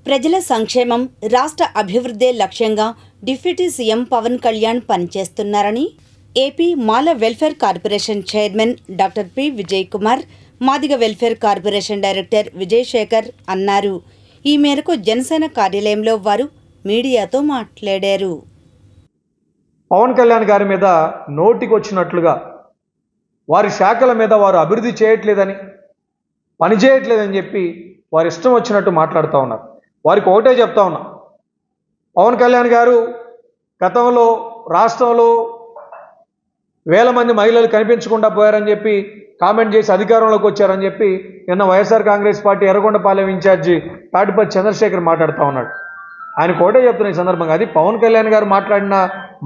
ప్రజల సంక్షేమం, రాష్ట్ర అభివృద్ధే లక్ష్యంగా డిప్యూటీ సీఎం పవన్ కళ్యాణ్ పనిచేస్తున్నారని AP Mala welfare corporation chairman doctor P. Vijay Kumar, Madiga welfare corporation director Vijay Shekhar అన్నారు. ఈ మేరకు జనసేన కార్యాలయంలో వారు మీడియాతో మాట్లాడారు. పవన్ కళ్యాణ్ గారి మీద నోటికొచ్చినట్లుగా వారి శాఖల మీద వారు అభివృద్ధి చేయట్లేదని, పని చేయట్లేదని చెప్పి వారి ఇష్టం వచ్చినట్టు మాట్లాడుతూ ఉన్నారు. వారికి ఒకటే చెప్తా ఉన్నా, పవన్ కళ్యాణ్ గారు గతంలో రాష్ట్రంలో వేల మంది మహిళలు కనిపించకుండా పోయారని చెప్పి కామెంట్ చేసి అధికారంలోకి వచ్చారని చెప్పి నిన్న వైఎస్ఆర్ కాంగ్రెస్ పార్టీ ఎర్రగొండపాలెం ఇన్ఛార్జి తాటిపల్లి చంద్రశేఖర్ మాట్లాడుతూ ఉన్నాడు. ఆయన ఒకటే చెప్తున్న ఈ సందర్భంగా, అది పవన్ కళ్యాణ్ గారు మాట్లాడిన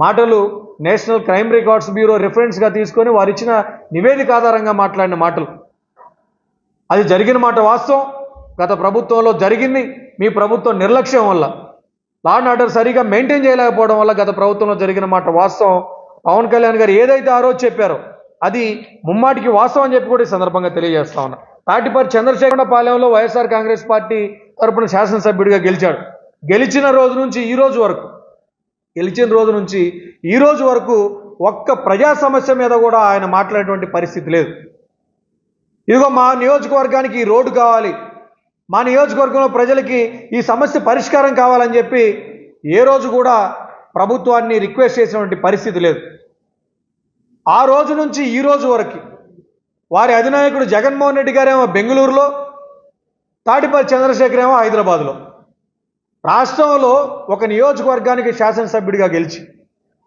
మాటలు నేషనల్ క్రైమ్ రికార్డ్స్ బ్యూరో రిఫరెన్స్గా తీసుకొని వారు ఇచ్చిన నివేదిక ఆధారంగా మాట్లాడిన మాటలు. అది జరిగిన మాట వాస్తవం. గత ప్రభుత్వంలో జరిగింది. మీ ప్రభుత్వం నిర్లక్ష్యం వల్ల, లా అండ్ ఆర్డర్ సరిగా మెయింటైన్ చేయలేకపోవడం వల్ల గత ప్రభుత్వంలో జరిగిన మాట వాస్తవం. పవన్ కళ్యాణ్ గారు ఏదైతే ఆ రోజు చెప్పారో అది ముమ్మాటికి వాస్తవం అని చెప్పి కూడా ఈ సందర్భంగా తెలియజేస్తా ఉన్నా. తాటిపల్లి చంద్రశేఖరపాలెంలో వైఎస్ఆర్ కాంగ్రెస్ పార్టీ తరపున శాసనసభ్యుడిగా గెలిచాడు. గెలిచిన రోజు నుంచి ఈ రోజు వరకు ఒక్క ప్రజా సమస్య మీద కూడా ఆయన మాట్లాడేటువంటి పరిస్థితి లేదు. ఇదిగో మా నియోజకవర్గానికి ఈ రోడ్డు కావాలి, మా నియోజకవర్గంలో ప్రజలకి ఈ సమస్య పరిష్కారం కావాలని చెప్పి ఏ రోజు కూడా ప్రభుత్వాన్ని రిక్వెస్ట్ చేసినటువంటి పరిస్థితి లేదు. ఆ రోజు నుంచి ఈ రోజు వరకు వారి అధినాయకుడు జగన్మోహన్ రెడ్డి గారేమో బెంగళూరులో, తాటిపల్లి చంద్రశేఖర్ ఏమో హైదరాబాద్లో. రాష్ట్రంలో ఒక నియోజకవర్గానికి శాసనసభ్యుడిగా గెలిచి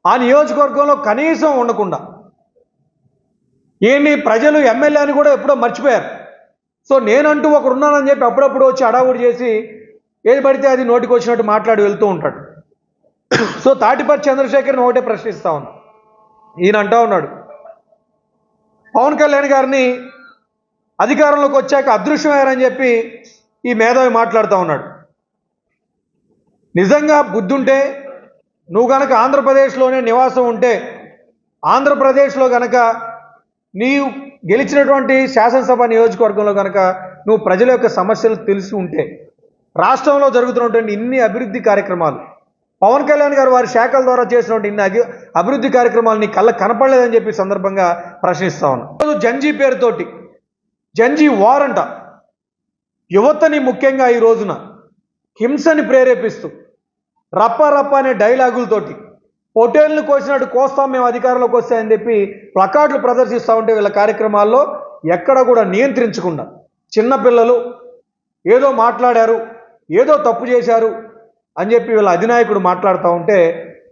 ఆ నియోజకవర్గంలో కనీసం ఉండకుండా ఏంటి ప్రజలు ఎమ్మెల్యేని కూడా ఎప్పుడో మర్చిపోయారు. సో నేనంటూ ఒకడు ఉన్నానని చెప్పి అప్పుడప్పుడు వచ్చి అడావుడి చేసి ఏది పడితే అది నోటికి వచ్చినట్టు మాట్లాడి వెళ్తూ ఉంటాడు. సో తాటిపల్లి చంద్రశేఖర్ని ఒకటే ప్రశ్నిస్తా ఉన్నా. ఈయన అంటా ఉన్నాడు, పవన్ కళ్యాణ్ గారిని అధికారంలోకి వచ్చాక అదృశ్యమయ్యారని చెప్పి ఈ మేధావి మాట్లాడుతూ ఉన్నాడు. నిజంగా బుద్ధుంటే నువ్వు గనక ఆంధ్రప్రదేశ్లోనే నివాసం ఉంటే, ఆంధ్రప్రదేశ్లో గనక నీవు గెలిచినటువంటి శాసనసభ నియోజకవర్గంలో కనుక నువ్వు ప్రజల యొక్క సమస్యలు తెలిసి ఉంటే, రాష్ట్రంలో జరుగుతున్నటువంటి ఇన్ని అభివృద్ధి కార్యక్రమాలు, పవన్ కళ్యాణ్ గారు వారి శాఖల ద్వారా చేసినటువంటి ఇన్ని అభివృద్ధి కార్యక్రమాలు నీ కళ్ళ కనపడలేదని చెప్పి సందర్భంగా ప్రశ్నిస్తా ఉన్నాను. జంజీ పేరుతోటి జంజీ వార్ అంట యువతని ముఖ్యంగా ఈ రోజున హింసని ప్రేరేపిస్తూ రప్ప రప్ప అనే డైలాగులతోటి పొటేళ్లు కోసినట్టు కోస్తాం మేము అధికారంలోకి వస్తాయని చెప్పి ప్లకార్డులు ప్రదర్శిస్తూ ఉంటే వీళ్ళ కార్యక్రమాల్లో ఎక్కడ కూడా నియంత్రించకుండా చిన్నపిల్లలు ఏదో మాట్లాడారు, ఏదో తప్పు చేశారు అని చెప్పి వీళ్ళ అధినాయకుడు మాట్లాడుతూ ఉంటే,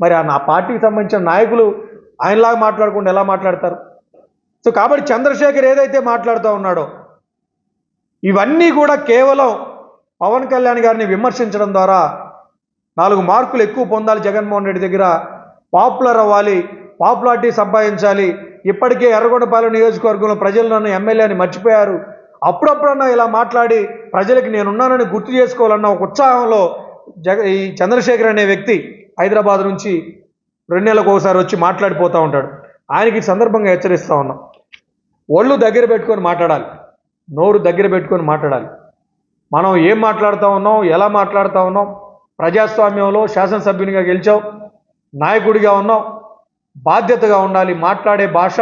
మరి ఆ పార్టీకి సంబంధించిన నాయకులు ఆయనలాగా మాట్లాడకుండా ఎలా మాట్లాడతారు? సో కాబట్టి చంద్రశేఖర్ ఏదైతే మాట్లాడుతూ ఉన్నాడో ఇవన్నీ కూడా కేవలం పవన్ కళ్యాణ్ గారిని విమర్శించడం ద్వారా 4 మార్కులు ఎక్కువ పొందాలి, జగన్మోహన్ రెడ్డి దగ్గర పాపులర్ అవ్వాలి, పాపులారిటీ సంపాదించాలి, ఇప్పటికే ఎర్రగొండపాలెం నియోజకవర్గంలో ప్రజలు నన్ను ఎమ్మెల్యేని మర్చిపోయారు, అప్పుడప్పుడన్నా ఇలా మాట్లాడి ప్రజలకి నేనున్నానని గుర్తు చేసుకోవాలన్న ఒక ఉత్సాహంలో ఈ చంద్రశేఖర్ అనే వ్యక్తి హైదరాబాద్ నుంచి 2 నెలలకు ఒకసారి వచ్చి మాట్లాడిపోతూ ఉంటాడు. ఆయనకి సందర్భంగా హెచ్చరిస్తూ ఉన్నాం, ఒళ్ళు దగ్గర పెట్టుకొని మాట్లాడాలి, నోరు దగ్గర పెట్టుకొని మాట్లాడాలి. మనం ఏం మాట్లాడుతూ ఉన్నాం, ఎలా మాట్లాడుతూ ఉన్నాం, ప్రజాస్వామ్యంలో శాసనసభ్యునిగా గెలిచావు, నాయకుడిగా ఉన్నావు, బాధ్యతగా ఉండాలి. మాట్లాడే భాష,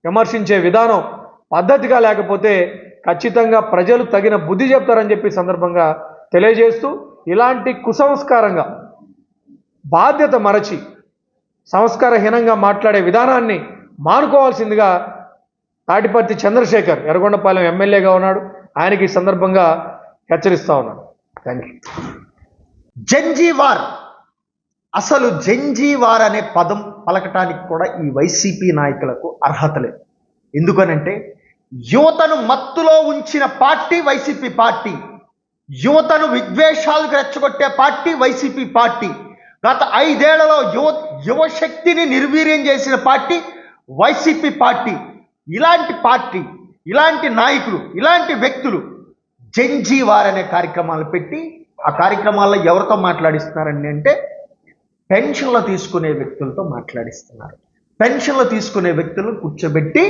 విమర్శించే విధానం పద్ధతిగా లేకపోతే ఖచ్చితంగా ప్రజలు తగిన బుద్ధి చెప్తారని చెప్పి సందర్భంగా తెలియజేస్తూ, ఇలాంటి కుసంస్కారంగా బాధ్యత మరచి సంస్కారహీనంగా మాట్లాడే విధానాన్ని మానుకోవాల్సిందిగా తాటిపల్లి చంద్రశేఖర్ ఎర్రగొండపాలెం ఎమ్మెల్యేగా ఉన్నాడు, ఆయనకి ఈ సందర్భంగా హెచ్చరిస్తూ ఉన్నాడు. Thank you. జంజీవార్, అసలు జంజీవార్ అనే పదం పలకటానికి కూడా ఈ వైసీపీ నాయకులకు అర్హత లేదు. ఎందుకనంటే యువతను మత్తులో ఉంచిన పార్టీ వైసీపీ పార్టీ, యువతను విద్వేషాలకు రెచ్చగొట్టే పార్టీ వైసీపీ పార్టీ, గత 5 ఏళ్లలో యువశక్తిని నిర్వీర్యం చేసిన పార్టీ వైసీపీ పార్టీ. ఇలాంటి పార్టీ, ఇలాంటి నాయకులు, ఇలాంటి వ్యక్తులు జంజీవార్ అనే కార్యక్రమాలు పెట్టి ఆ కార్యక్రమాల్లో ఎవరితో మాట్లాడిస్తున్నారండి అంటే పెన్షన్లు తీసుకునే వ్యక్తులతో మాట్లాడిస్తున్నారు. పెన్షన్లు తీసుకునే వ్యక్తులను కూర్చోబెట్టి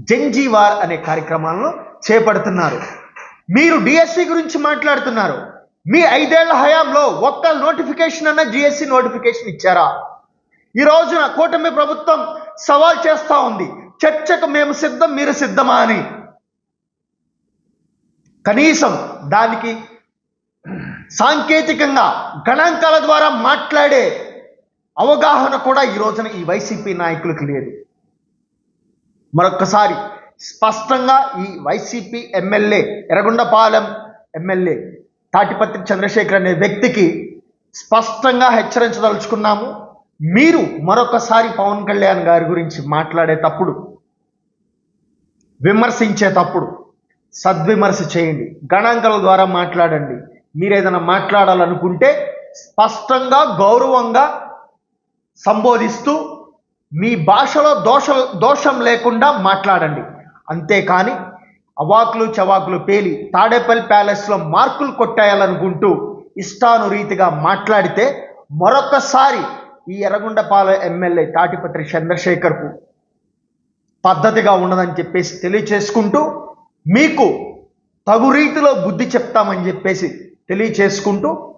జంజీవార్ అనే కార్యక్రమాలను చేపడుతున్నారు. మీరు డిఎస్సి గురించి మాట్లాడుతున్నారు, మీ 5 ఏళ్ల హయాంలో ఒక్క నోటిఫికేషన్ అన్న జిఎస్సి నోటిఫికేషన్ ఇచ్చారా? ఈ రోజున కూటమి ప్రభుత్వం సవాల్ చేస్తూ ఉంది, చర్చకు మేము సిద్ధం, మీరు సిద్ధమా అని. కనీసం దానికి సాంకేతికంగా గణాంకాల ద్వారా మాట్లాడే అవగాహన కూడా ఈ రోజున ఈ వైసీపీ నాయకులకు లేదు. మరొక్కసారి స్పష్టంగా ఈ వైసీపీ ఎమ్మెల్యే, ఎర్రగొండపాలెం ఎమ్మెల్యే తాటిపత్రి చంద్రశేఖర్ అనే వ్యక్తికి స్పష్టంగా హెచ్చరించదలుచుకున్నాము. మీరు మరొకసారి పవన్ కళ్యాణ్ గారి గురించి మాట్లాడేటప్పుడు, విమర్శించేటప్పుడు సద్విమర్శ చేయండి, గణాంకాల ద్వారా మాట్లాడండి. మీరు ఏదైనా మాట్లాడాలనుకుంటే స్పష్టంగా, గౌరవంగా సంబోధిస్తూ మీ భాషలో దోషం లేకుండా మాట్లాడండి. అంతేకాని అవాకులు చవాకులు పేలి తాడేపల్లి ప్యాలెస్లో మార్కులు కొట్టేయాలనుకుంటూ ఇష్టానురీతిగా మాట్లాడితే మరొకసారి ఈ ఎర్రగొండపాలెం ఎమ్మెల్యే తాటిపత్రి చంద్రశేఖర్కు పద్ధతిగా ఉండదని చెప్పేసి తెలియచేసుకుంటూ, మీకు తగు రీతిలో బుద్ధి చెప్తామని చెప్పేసి తెలియచేసుకుంటూ